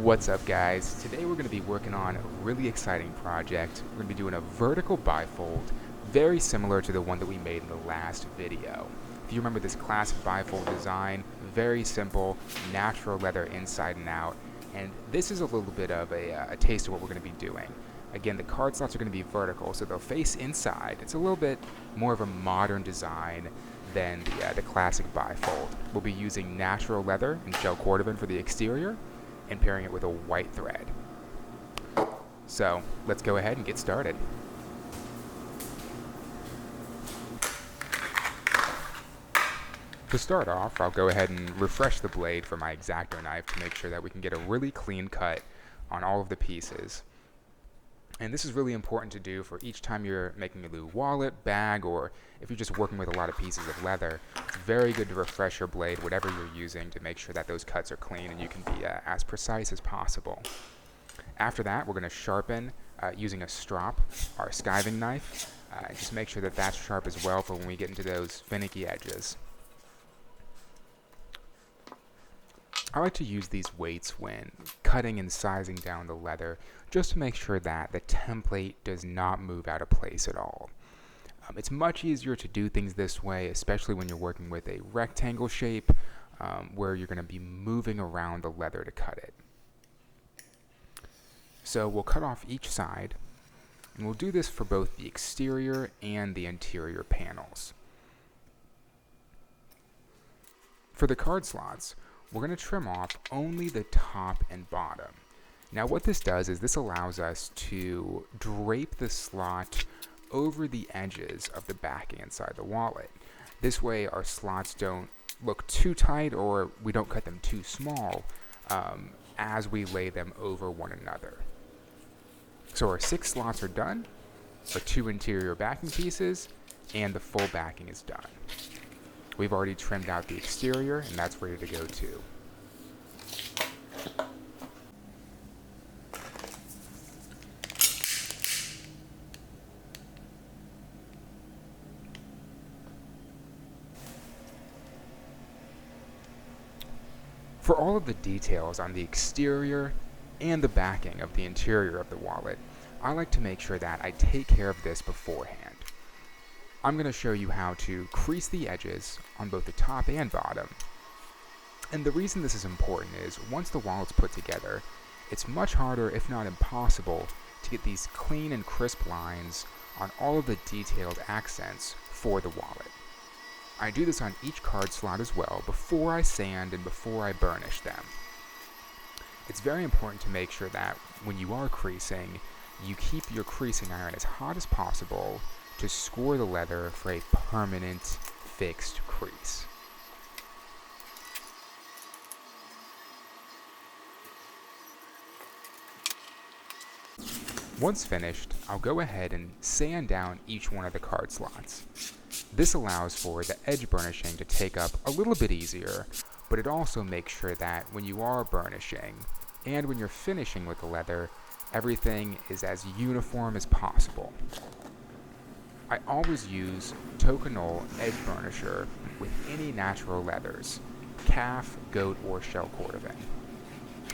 What's up, guys? Today we're going to be working on a really exciting project. We're going to be doing a vertical bifold, very similar to the one that we made in the last video. If you remember this classic bifold design, very simple, natural leather inside and out, and this is a little bit of a taste of what we're going to be doing. Again, the card slots are going to be vertical, so they'll face inside. It's a little bit more of a modern design than the classic bifold. We'll be using natural leather and gel Cordovan for the exterior, and pairing it with a white thread. So let's go ahead and get started. To start off, I'll go ahead and refresh the blade for my X-Acto knife to make sure that we can get a really clean cut on all of the pieces. And this is really important to do for each time you're making a new wallet, bag, or if you're just working with a lot of pieces of leather. It's very good to refresh your blade, whatever you're using, to make sure that those cuts are clean and you can be as precise as possible. After that, we're going to sharpen using a strop, our skiving knife, and just make sure that that's sharp as well for when we get into those finicky edges. I like to use these weights when cutting and sizing down the leather just to make sure that the template does not move out of place at all. It's much easier to do things this way, especially when you're working with a rectangle shape where you're going to be moving around the leather to cut it. So we'll cut off each side, and we'll do this for both the exterior and the interior panels. For the card slots, we're going to trim off only the top and bottom. Now what this does is this allows us to drape the slot over the edges of the backing inside the wallet. This way our slots don't look too tight or we don't cut them too small as we lay them over one another. So our 6 slots are done, our 2 interior backing pieces, and the full backing is done. We've already trimmed out the exterior, and that's ready to go too. For all of the details on the exterior and the backing of the interior of the wallet, I like to make sure that I take care of this beforehand. I'm going to show you how to crease the edges on both the top and bottom. And the reason this is important is once the wallet's put together, it's much harder, if not impossible, to get these clean and crisp lines on all of the detailed accents for the wallet. I do this on each card slot as well before I sand and before I burnish them. It's very important to make sure that when you are creasing, you keep your creasing iron as hot as possible to score the leather for a permanent fixed crease. Once finished, I'll go ahead and sand down each one of the card slots. This allows for the edge burnishing to take up a little bit easier, but it also makes sure that when you are burnishing and when you're finishing with the leather, everything is as uniform as possible. I always use Toconol edge burnisher with any natural leathers, calf, goat, or shell Cordovan.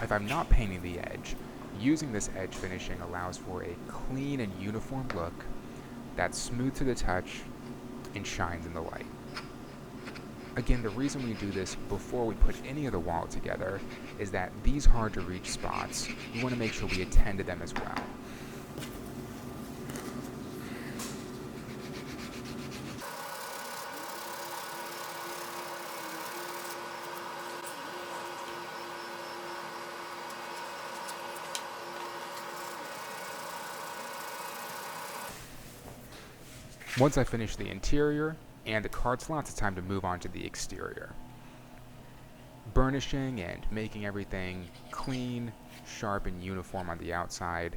If I'm not painting the edge, using this edge finishing allows for a clean and uniform look that's smooth to the touch and shines in the light. Again, the reason we do this before we put any of the wallet together is that these hard to reach spots, we want to make sure we attend to them as well. Once I finish the interior and the card slots, it's time to move on to the exterior. Burnishing and making everything clean, sharp, and uniform on the outside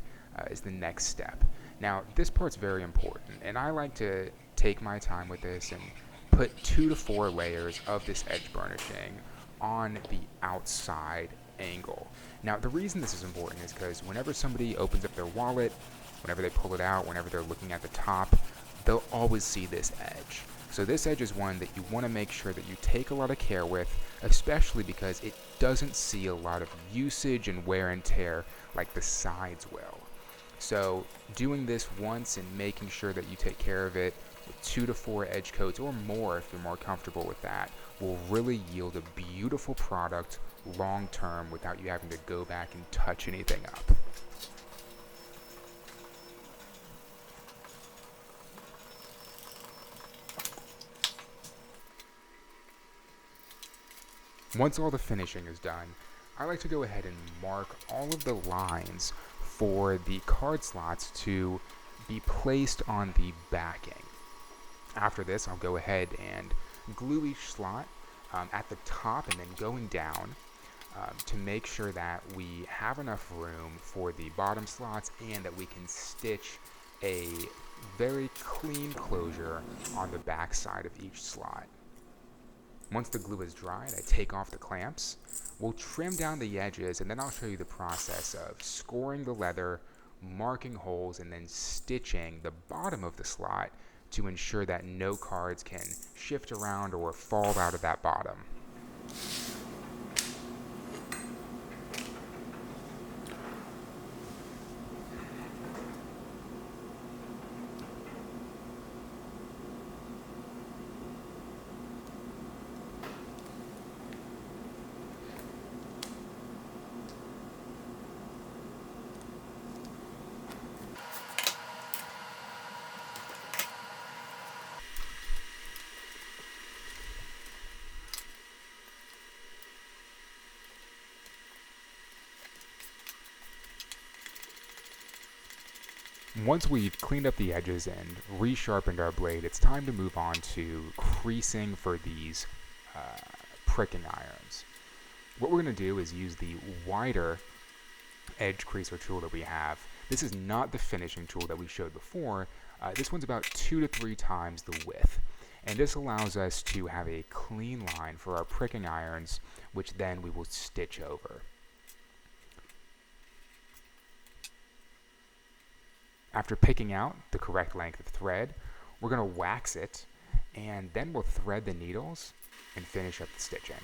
is the next step. Now, this part's very important, and I like to take my time with this and put 2 to 4 layers of this edge burnishing on the outside angle. Now, the reason this is important is because whenever somebody opens up their wallet, whenever they pull it out, whenever they're looking at the top, they'll always see this edge. So this edge is one that you want to make sure that you take a lot of care with, especially because it doesn't see a lot of usage and wear and tear like the sides will. So doing this once and making sure that you take care of it with 2 to 4 edge coats or more if you're more comfortable with that will really yield a beautiful product long term without you having to go back and touch anything up. Once all the finishing is done, I like to go ahead and mark all of the lines for the card slots to be placed on the backing. After this, I'll go ahead and glue each slot at the top and then going down to make sure that we have enough room for the bottom slots and that we can stitch a very clean closure on the back side of each slot. Once the glue is dried, I take off the clamps. We'll trim down the edges, and then I'll show you the process of scoring the leather, marking holes, and then stitching the bottom of the slot to ensure that no cards can shift around or fall out of that bottom. Once we've cleaned up the edges and resharpened our blade, it's time to move on to creasing for these pricking irons. What we're going to do is use the wider edge creaser tool that we have. This is not the finishing tool that we showed before. This one's about 2 to 3 times the width. And this allows us to have a clean line for our pricking irons, which then we will stitch over. After picking out the correct length of thread, we're going to wax it, and then we'll thread the needles and finish up the stitching.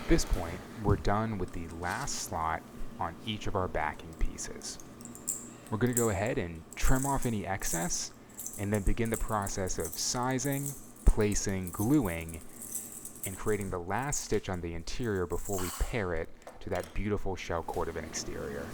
At this point, we're done with the last slot on each of our backing pieces. We're going to go ahead and trim off any excess and then begin the process of sizing, placing, gluing, and creating the last stitch on the interior before we pair it to that beautiful shell Cordovan exterior.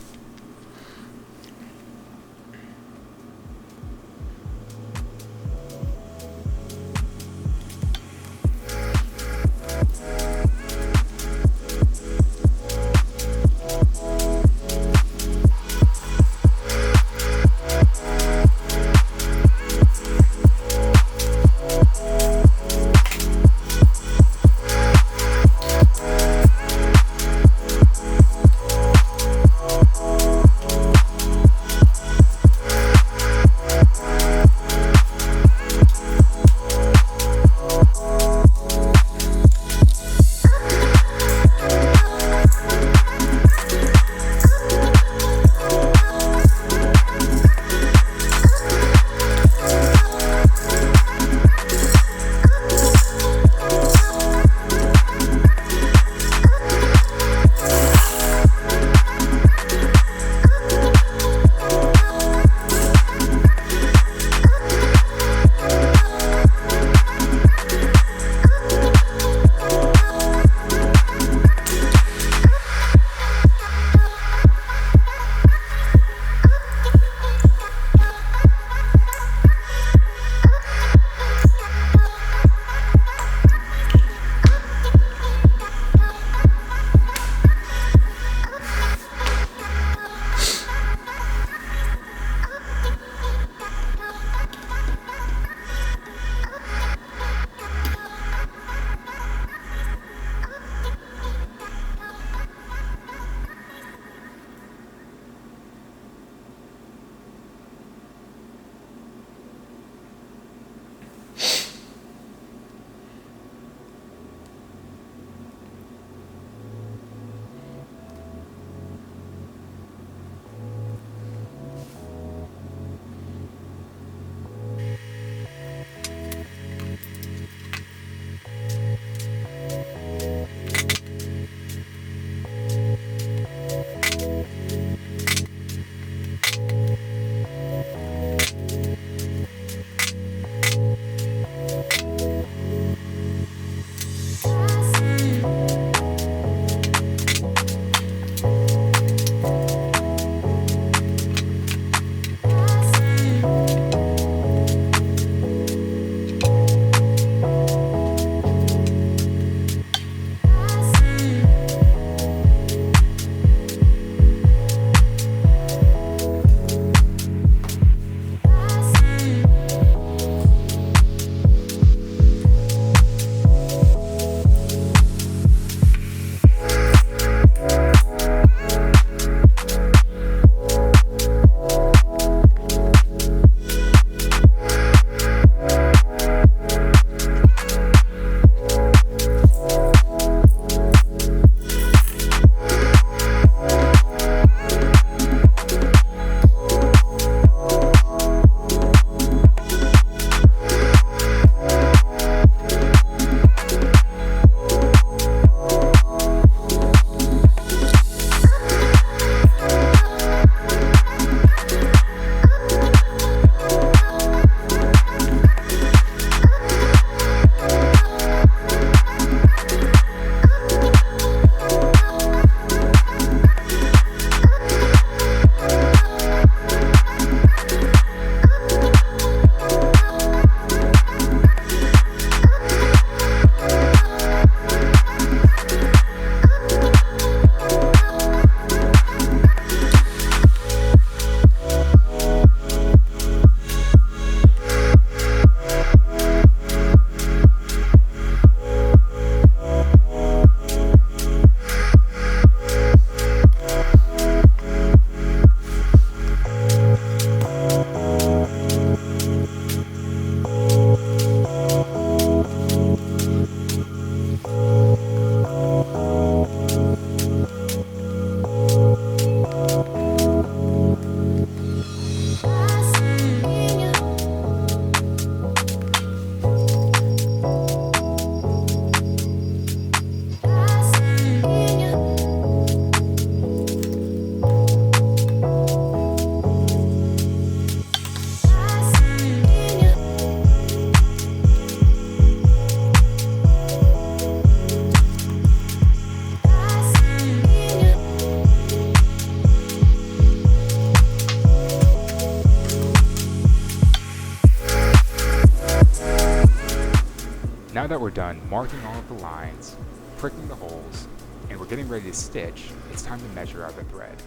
Now that we're done marking all of the lines, pricking the holes, and we're getting ready to stitch, it's time to measure out the thread.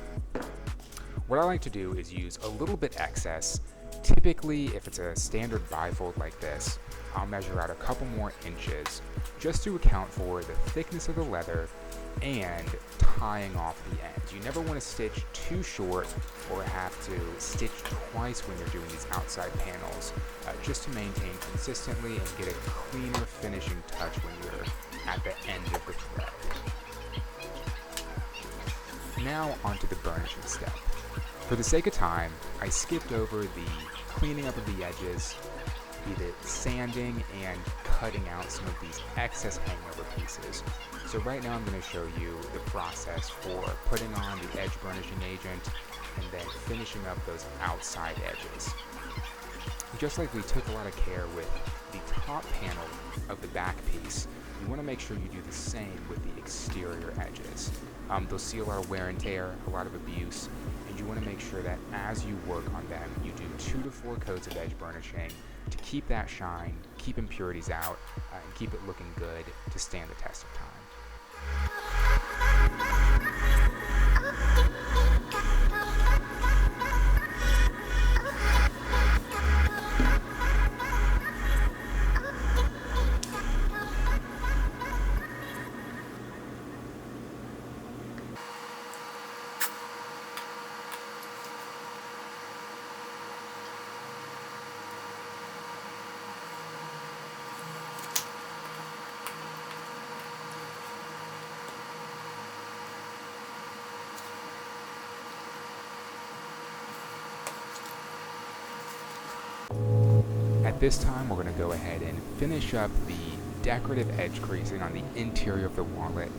What I like to do is use a little bit excess. Typically, if it's a standard bifold like this, I'll measure out a couple more inches just to account for the thickness of the leather and tying off the ends. You never want to stitch too short or have to stitch twice when you're doing these outside panels, just to maintain consistently and get a cleaner finishing touch when you're at the end of the thread. Now onto the burnishing step. For the sake of time, I skipped over the cleaning up of the edges, the sanding and cutting out some of these excess hangover pieces. So right now I'm going to show you the process for putting on the edge burnishing agent and then finishing up those outside edges. Just like we took a lot of care with the top panel of the back piece, you want to make sure you do the same with the exterior edges. They'll see a lot of wear and tear, a lot of abuse, and you want to make sure that as you work on them, you do 2 to 4 coats of edge burnishing to keep that shine, keep impurities out, and keep it looking good to stand the test of time. At this time, we're going to go ahead and finish up the decorative edge creasing on the interior of the wallet,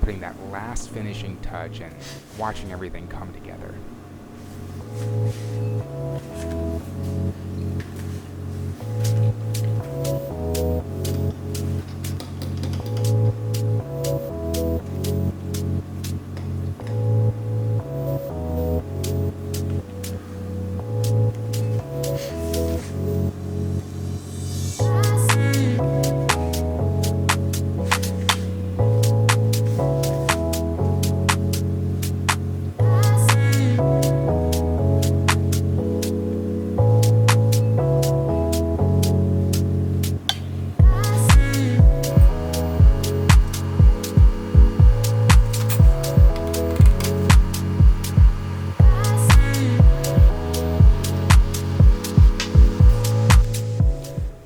putting that last finishing touch and watching everything come together.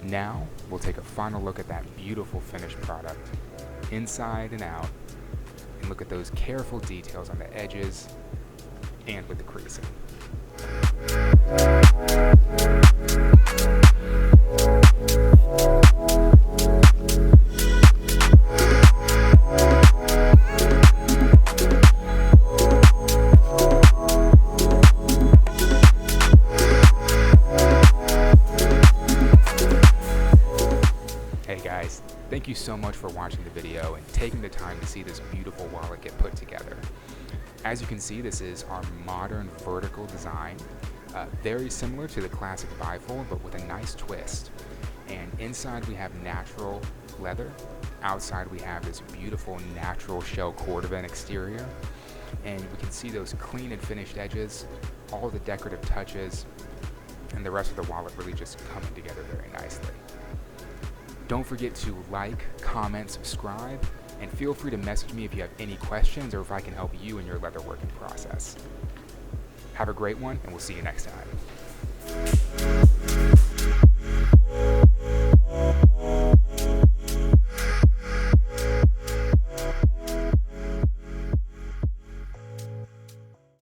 Now, we'll take a final look at that beautiful finished product, inside and out, and look at those careful details on the edges and with the creasing. Thank you so much for watching the video and taking the time to see this beautiful wallet get put together. As you can see, this is our modern vertical design, very similar to the classic bifold, but with a nice twist. And inside we have natural leather, outside we have this beautiful natural shell Cordovan exterior, and we can see those clean and finished edges, all the decorative touches, and the rest of the wallet really just coming together very nicely. Don't forget to like, comment, subscribe, and feel free to message me if you have any questions or if I can help you in your leather working process. Have a great one, and we'll see you next time.